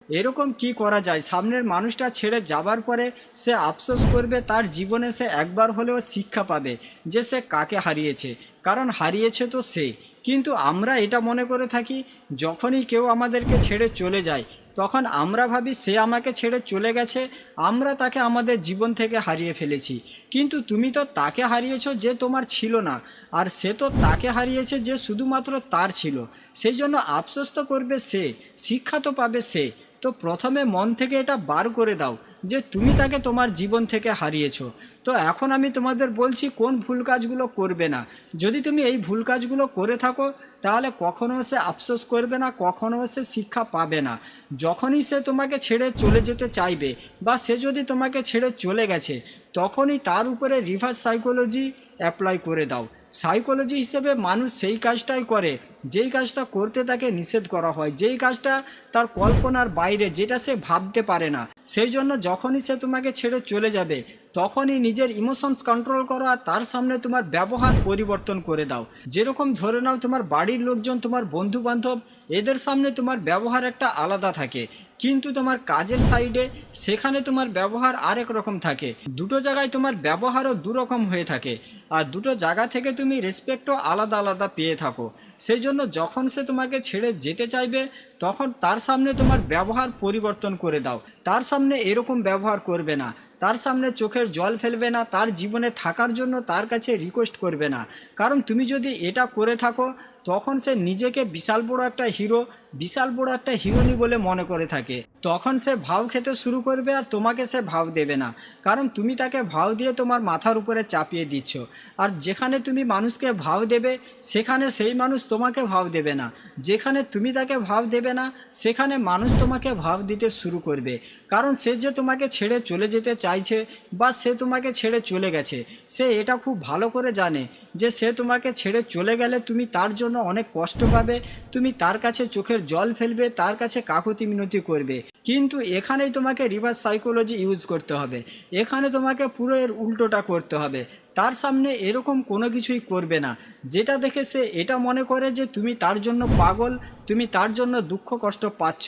এরকম কি করা যায়? সামনের মানুষটা ছেড়ে যাবার পরে সে আফসোস করবে, তার জীবনে সে একবার হলেও শিক্ষা পাবে যে সে কাকে হারিয়েছে, কারণ হারিয়েছে তো সে। কিন্তু আমরা এটা মনে করে থাকি, যখনই কেউ আমাদেরকে ছেড়ে চলে যায় তখন আমরা ভাবি সে আমাকে ছেড়ে চলে গেছে, আমরা তাকে আমাদের জীবন থেকে হারিয়ে ফেলেছি। কিন্তু তুমি তো তাকে হারিয়েছো যে তোমার ছিল না, আর সে তো তাকে হারিয়েছে যে শুধুমাত্র তার ছিল। সেই জন্য আফসোস তো করবে সে, শিক্ষা তো পাবে সে। তো প্রথমে মন থেকে এটা বার করে দাও যে তুমি তাকে তোমার জীবন থেকে হারিয়েছো। তো এখন আমি তোমাদের বলছি কোন ভুল কাজগুলো করবে না। যদি তুমি এই ভুল কাজগুলো করে থাকো তাহলে কখনো সে আফসোস করবে না, কখনো সে শিক্ষা পাবে না। যখনই সে তোমাকে ছেড়ে চলে যেতে চাইবে বা সে যদি তোমাকে ছেড়ে চলে গেছে, তখনই তার উপরে রিভার্স সাইকোলজি অ্যাপ্লাই করে দাও। সাইকোলজি হিসেবে মানুষ সেই কাজটাই করে যেই কাজটা করতে তাকে নিষেধ করা হয়, যেই কাজটা তার কল্পনার বাইরে, যেটা সে ভাবতে পারে না। সেই জন্য যখনই সে তোমাকে ছেড়ে চলে যাবে তখনই নিজের ইমোশনস কন্ট্রোল করো আর তার সামনে তোমার ব্যবহার পরিবর্তন করে দাও। যেরকম ধরে নাও তোমার বাড়ির লোকজন, তোমার বন্ধু বান্ধব, এদের সামনে তোমার ব্যবহার একটা আলাদা থাকে, কিন্তু তোমার কাজের সাইডে সেখানে তোমার ব্যবহার আরেক রকম থাকে। দুটো জায়গায় তোমার ব্যবহারও দুরকম হয়ে থাকে, আর দুটো জায়গা থেকে তুমি রেসপেক্টও আলাদা আলাদা পেয়ে থাকো। সেই জন্য যখন সে তোমাকে ছেড়ে যেতে চাইবে তখন তার সামনে তোমার ব্যবহার পরিবর্তন করে দাও। তার সামনে এরকম ব্যবহার করবে না, তার সামনে চোখের জল ফেলবে না, তার জীবনে থাকার জন্য তার কাছে রিকোয়েস্ট করবে না। কারণ তুমি যদি এটা করে থাকো তখন সে নিজেকে বিশাল বড় একটা হিরো, বিশাল বড় একটা হিরোইনি বলে মনে করে থাকে। তখন সে ভাও খেতে শুরু করবে আর তোমাকে সে ভাও দেবে না, কারণ তুমি তাকে ভাও দিয়ে তোমার মাথার উপরে চাপিয়ে দিচ্ছ। আর যেখানে তুমি মানুষকে ভাও দেবে সেখানে সেই মানুষ তোমাকে ভাও দেবে না, যেখানে তুমি তাকে ভাও দেবে না সেখানে মানুষ তোমাকে ভাও দিতে শুরু করবে। কারণ সে যে তোমাকে ছেড়ে চলে যেতে চাইছে বা সে তোমাকে ছেড়ে চলে গেছে, সে এটা খুব ভালো করে জানে যে সে তোমাকে ছেড়ে চলে গেলে তুমি তার জন্য অনেক কষ্ট পাবে, তুমি তার কাছে চোখের জল ফেলবে, তার কাছে কাকুতি মিনতি করবে। কিন্তু এখানেই তোমাকে রিভার্স সাইকোলজি ইউজ করতে হবে, এখানে তোমাকে পুরো এর উল্টোটা করতে হবে। তার সামনে এরকম কোনো কিছুই করবে না যেটা দেখে সে এটা মনে করে যে তুমি তার জন্য পাগল, তুমি তার জন্য দুঃখ কষ্ট পাচ্ছ।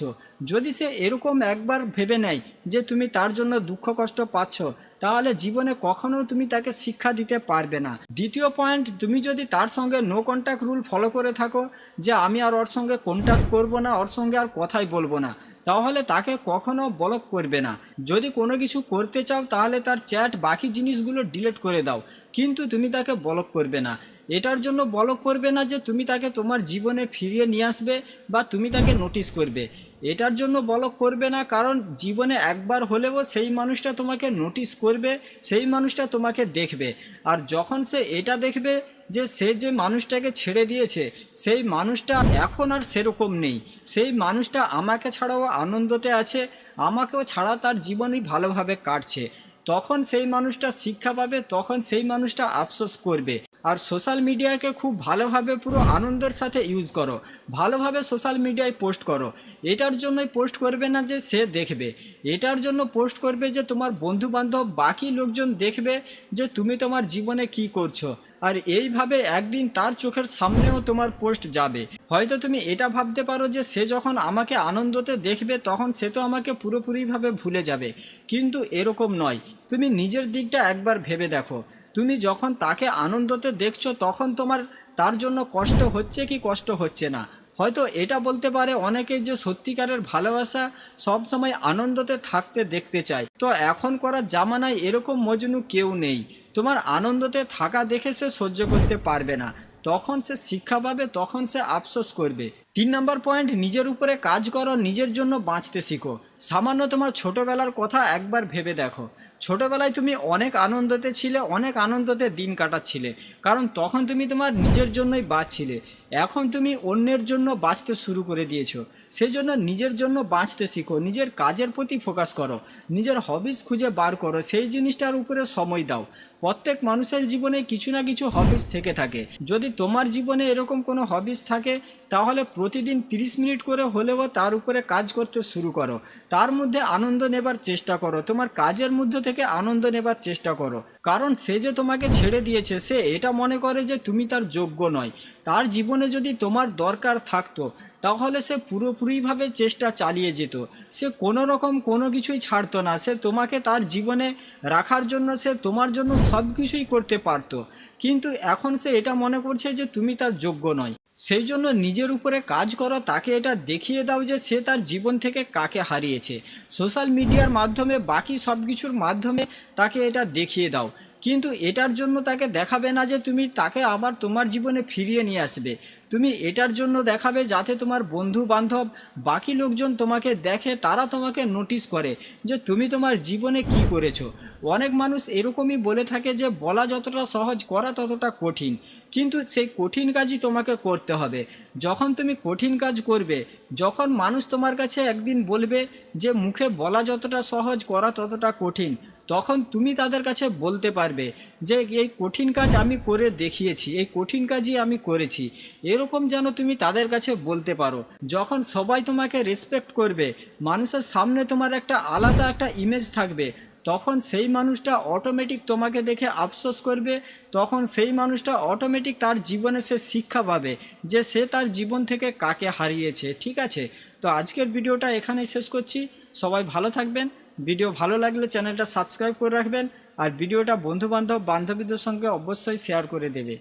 যদি সে এরকম একবার ভেবে নেয় যে তুমি তার জন্য দুঃখ কষ্ট পাচ্ছ, তাহলে জীবনে কখনো তুমি তাকে শিক্ষা দিতে পারবে না। দ্বিতীয় পয়েন্ট, তুমি যদি তার সঙ্গে নো কন্ট্যাক্ট রুল ফলো করে থাকো, যে আমি আর ওর সঙ্গে কন্ট্যাক্ট করব না, ওর সঙ্গে আর কথাই বলবো না, তাহলে তাকে কখনো ব্লক করবে না। যদি কোনো কিছু করতে চাও তাহলে তার চ্যাট বাকি জিনিসগুলো ডিলিট করে দাও, কিন্তু তুমি তাকে ব্লক করবে না। এটার জন্য ব্লক করবে না যে তুমি তাকে তোমার জীবনে ফিরিয়ে নিয়ে আসবে বা তুমি তাকে নোটিস করবে, এটার জন্য ব্লক করবে না। কারণ জীবনে একবার হলেও সেই মানুষটা তোমাকে নোটিস করবে, সেই মানুষটা তোমাকে দেখবে। আর যখন সে এটা দেখবে যে সে যে মানুষটাকে ছেড়ে দিয়েছে সেই মানুষটা এখন আর সেরকম নেই, সেই মানুষটা আমাকে ছাড়াও আনন্দতে আছে, আমাকেও ছাড়া তার জীবনই ভালোভাবে কাটছে, তখন সেই মানুষটা শিক্ষা পাবে, তখন সেই মানুষটা আফসোস করবে। আর সোশ্যাল মিডিয়াকে খুব ভালোভাবে পুরো আনন্দের সাথে ইউজ করো, ভালোভাবে সোশ্যাল মিডিয়ায় পোস্ট করো। এটার জন্যই পোস্ট করবে না যে সে দেখবে, এটার জন্য পোস্ট করবে যে তোমার বন্ধু বান্ধব বাকি লোকজন দেখবে যে তুমি তোমার জীবনে কি করছো। আর এইভাবে একদিন তার চোখের সামনেও তোমার পোস্ট যাবে। হয়তো তুমি এটা ভাবতে পারো যে সে যখন আমাকে আনন্দতে দেখবে তখন সে তো আমাকে পুরোপুরিভাবে ভুলে যাবে, কিন্তু এরকম নয়। তুমি নিজের দিকটা একবার ভেবে দেখো, তুমি যখন তাকে আনন্দতে দেখছো তখন তোমার তার জন্য কষ্ট হচ্ছে কি কষ্ট হচ্ছে না। হয়তো এটা বলতে পারে অনেকেই যে সত্যিকারের ভালোবাসা সব সময় আনন্দতে থাকতে দেখতে চায়। তো এখন করার জামানায় এরকম মজনু কেউ নেই, তোমার আনন্দতে থাকা দেখে সে সহ্য করতে পারবে না, তখন সে শিক্ষা পাবে, তখন সে আফসোস করবে। 3 নম্বর পয়েন্ট, নিজের উপরে কাজ করো, নিজের জন্য বাঁচতে শিখো। সামান্য তোমার ছোটবেলার কথা একবার ভেবে দেখো, ছোটবেলায় তুমি অনেক আনন্দতে ছিলে, অনেক আনন্দতে দিন কাটাচ্ছিলে, কারণ তখন তুমি তোমার নিজের জন্যই বাঁচছিলে। এখন তুমি অন্যের জন্য বাঁচতে শুরু করে দিয়েছো, সেই জন্য নিজের জন্য বাঁচতে শিখো, নিজের কাজের প্রতি ফোকাস করো, নিজের হবিস খুঁজে বার করো, সেই জিনিসটার উপরে সময় দাও। প্রত্যেক মানুষের জীবনে কিছু না কিছু হবিস থেকে থাকে। যদি তোমার জীবনে এরকম কোনো হবিস থাকে তাহলে প্রতিদিন 30 মিনিট করে হলেও তার উপরে কাজ করতে শুরু করো। তার মধ্যে আনন্দ নেবার চেষ্টা করো, তোমার কাজের মধ্যে থেকে আনন্দ নেবার চেষ্টা করো। কারণ সে যে তোমাকে ছেড়ে দিয়েছে সে এটা মনে করে যে তুমি তার যোগ্য নয়। তার জীবনে যদি তোমার দরকার থাকতো তাহলে সে পুরোপুরিভাবে চেষ্টা চালিয়ে যেত, সে কোনো রকম কোনো কিছুই ছাড়তো না। সে তোমাকে তার জীবনে রাখার জন্য সে তোমার জন্য সব কিছুই করতে পারতো, কিন্তু এখন সে এটা মনে করছে যে তুমি তার যোগ্য নয়। সেই জন্য নিজের উপরে কাজ করো, তাকে এটা দেখিয়ে দাও যে সে তার জীবন থেকে কাকে হারিয়েছে। সোশ্যাল মিডিয়ার মাধ্যমে বাকি সব কিছুর মাধ্যমে তাকে এটা দেখিয়ে দাও, কিন্তু এটার জন্য তাকে দেখাবে না যে তুমি তাকে আবার তোমার জীবনে ফিরিয়ে নিয়ে আসবে। তুমি এটার জন্য দেখাবে যাতে তোমার বন্ধু বান্ধব বাকি লোকজন তোমাকে দেখে, তারা তোমাকে নোটিস করে যে তুমি তোমার জীবনে কি করেছো। অনেক মানুষ এরকমই বলে থাকে যে বলা যতটা সহজ করা ততটা কঠিন, কিন্তু সেই কঠিন কাজই তোমাকে করতে হবে। যখন তুমি কঠিন কাজ করবে, যখন মানুষ তোমার কাছে একদিন বলবে যে মুখে বলা যতটা সহজ করা ততটা কঠিন, তখন তুমি তাদের কাছে বলতে পারবে যে এই কঠিন কাজ আমি করে দেখিয়েছি, এই কঠিন কাজই আমি করেছি। এরকম যেন তুমি তাদের কাছে বলতে পারো। যখন সবাই তোমাকে রেসপেক্ট করবে, মানুষের সামনে তোমার একটা আলাদা একটা ইমেজ থাকবে, তখন সেই মানুষটা অটোমেটিক তোমাকে দেখে আফসোস করবে। তখন সেই মানুষটা অটোমেটিক তার জীবনে সে শিক্ষা পাবে যে সে তার জীবন থেকে কাকে হারিয়েছে। ঠিক আছে, তো আজকের ভিডিওটা এখানেই শেষ করছি। সবাই ভালো থাকবেন। ভিডিও ভালো লাগলে চ্যানেলটা সাবস্ক্রাইব করে রাখবেন, আর ভিডিওটা বন্ধু বান্ধব বান্ধবীদের সঙ্গে অবশ্যই শেয়ার করে দেবে।